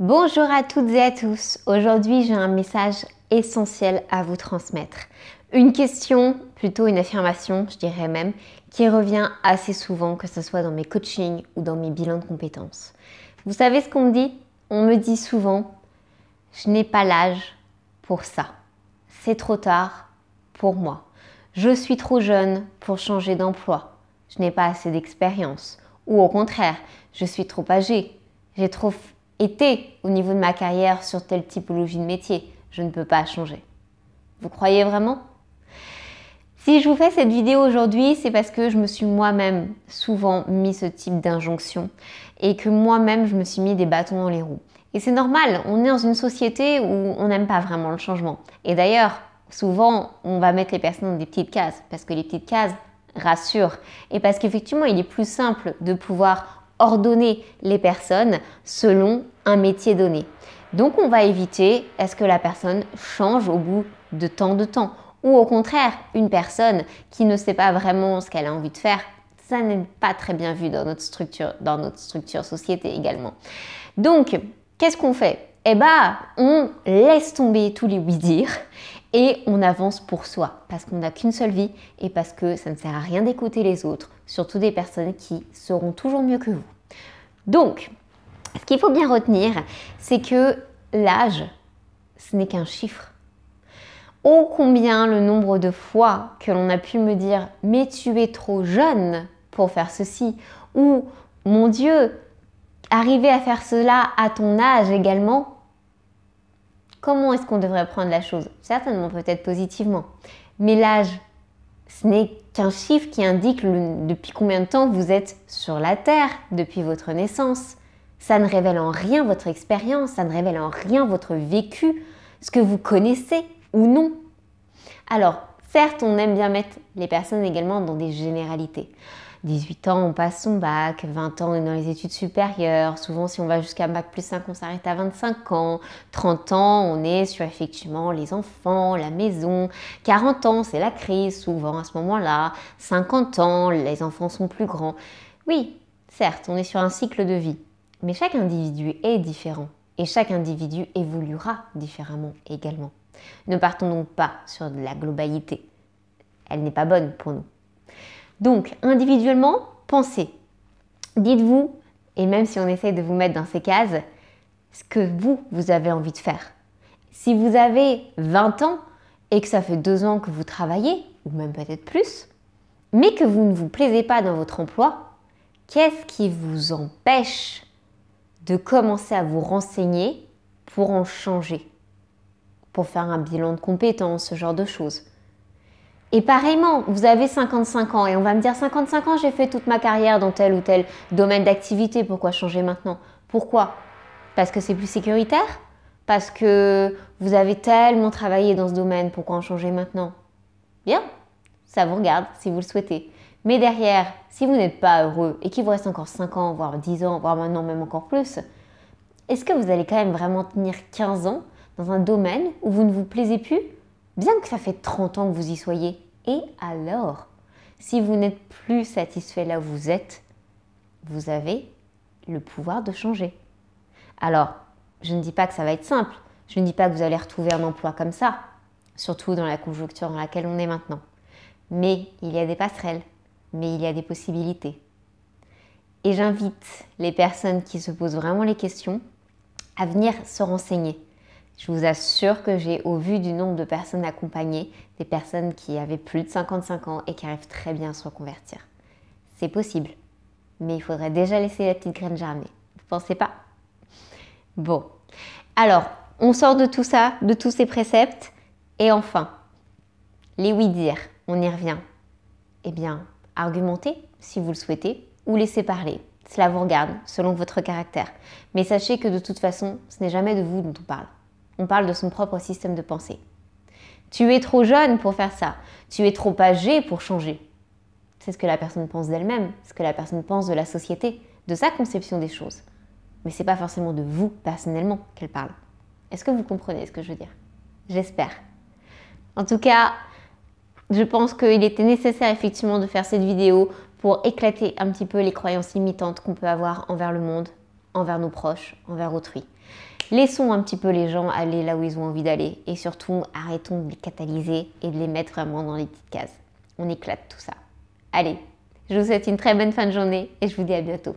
Bonjour à toutes et à tous. Aujourd'hui, j'ai un message essentiel à vous transmettre. Une question, plutôt une affirmation, je dirais même, qui revient assez souvent, que ce soit dans mes coachings ou dans mes bilans de compétences. Vous savez ce qu'on me dit? On me dit souvent, je n'ai pas l'âge pour ça. C'est trop tard pour moi. Je suis trop jeune pour changer d'emploi. Je n'ai pas assez d'expérience. Ou au contraire, je suis trop âgée. J'ai trop été au niveau de ma carrière sur telle typologie de métier. Je ne peux pas changer. Vous croyez vraiment? Si je vous fais cette vidéo aujourd'hui, c'est parce que je me suis moi-même souvent mis ce type d'injonction et que moi-même je me suis mis des bâtons dans les roues. Et c'est normal, on est dans une société où on n'aime pas vraiment le changement. Et d'ailleurs, souvent, on va mettre les personnes dans des petites cases parce que les petites cases rassurent et parce qu'effectivement, il est plus simple de pouvoir ordonner les personnes selon un métier donné. Donc, on va éviter est-ce que la personne change au bout de tant de temps ou au contraire, une personne qui ne sait pas vraiment ce qu'elle a envie de faire, ça n'est pas très bien vu dans notre structure société également. Donc, qu'est-ce qu'on fait? Eh bien, on laisse tomber tous les oui-dire et on avance pour soi parce qu'on n'a qu'une seule vie et parce que ça ne sert à rien d'écouter les autres, surtout des personnes qui seront toujours mieux que vous. Donc, ce qu'il faut bien retenir, c'est que l'âge, ce n'est qu'un chiffre. Ô combien le nombre de fois que l'on a pu me dire « mais tu es trop jeune pour faire ceci » ou « mon Dieu, arriver à faire cela à ton âge également », comment est-ce qu'on devrait prendre la chose? Certainement peut-être positivement. Mais l'âge, ce n'est qu'un chiffre qui indique depuis combien de temps vous êtes sur la Terre depuis votre naissance. Ça ne révèle en rien votre expérience, ça ne révèle en rien votre vécu, ce que vous connaissez ou non. Alors, certes, on aime bien mettre les personnes également dans des généralités. 18 ans, on passe son bac, 20 ans, on est dans les études supérieures. Souvent, si on va jusqu'à bac plus 5, on s'arrête à 25 ans. 30 ans, on est sur effectivement les enfants, la maison. 40 ans, c'est la crise, souvent à ce moment-là. 50 ans, les enfants sont plus grands. Oui, certes, on est sur un cycle de vie. Mais chaque individu est différent. Et chaque individu évoluera différemment également. Ne partons donc pas sur de la globalité. Elle n'est pas bonne pour nous. Donc, individuellement, pensez. Dites-vous, et même si on essaie de vous mettre dans ces cases, ce que vous avez envie de faire. Si vous avez 20 ans et que ça fait 2 ans que vous travaillez, ou même peut-être plus, mais que vous ne vous plaisez pas dans votre emploi, qu'est-ce qui vous empêche de commencer à vous renseigner pour en changer? Pour faire un bilan de compétences, ce genre de choses. Et pareillement, vous avez 55 ans et on va me dire 55 ans, j'ai fait toute ma carrière dans tel ou tel domaine d'activité, pourquoi changer maintenant? Pourquoi? Parce que c'est plus sécuritaire? Parce que vous avez tellement travaillé dans ce domaine, pourquoi en changer maintenant? Bien, ça vous regarde si vous le souhaitez. Mais derrière, si vous n'êtes pas heureux et qu'il vous reste encore 5 ans, voire 10 ans, voire maintenant même encore plus, est-ce que vous allez quand même vraiment tenir 15 ans dans un domaine où vous ne vous plaisez plus, bien que ça fait 30 ans que vous y soyez? Et alors, si vous n'êtes plus satisfait là où vous êtes, vous avez le pouvoir de changer. Alors, je ne dis pas que ça va être simple, je ne dis pas que vous allez retrouver un emploi comme ça, surtout dans la conjoncture dans laquelle on est maintenant. Mais il y a des passerelles, mais il y a des possibilités. Et j'invite les personnes qui se posent vraiment les questions à venir se renseigner. Je vous assure que j'ai, au vu du nombre de personnes accompagnées, des personnes qui avaient plus de 55 ans et qui arrivent très bien à se reconvertir. C'est possible, mais il faudrait déjà laisser la petite graine germer. Vous pensez pas? Bon, alors, on sort de tout ça, de tous ces préceptes, et enfin, les oui-dire, on y revient. Eh bien, argumentez si vous le souhaitez, ou laissez parler. Cela vous regarde, selon votre caractère. Mais sachez que de toute façon, ce n'est jamais de vous dont on parle. On parle de son propre système de pensée. Tu es trop jeune pour faire ça. Tu es trop âgé pour changer. C'est ce que la personne pense d'elle-même, ce que la personne pense de la société, de sa conception des choses. Mais ce n'est pas forcément de vous, personnellement, qu'elle parle. Est-ce que vous comprenez ce que je veux dire? J'espère. En tout cas, je pense qu'il était nécessaire effectivement de faire cette vidéo pour éclater un petit peu les croyances limitantes qu'on peut avoir envers le monde, envers nos proches, envers autrui. Laissons un petit peu les gens aller là où ils ont envie d'aller et surtout arrêtons de les catalyser et de les mettre vraiment dans les petites cases. On éclate tout ça. Allez, je vous souhaite une très bonne fin de journée et je vous dis à bientôt.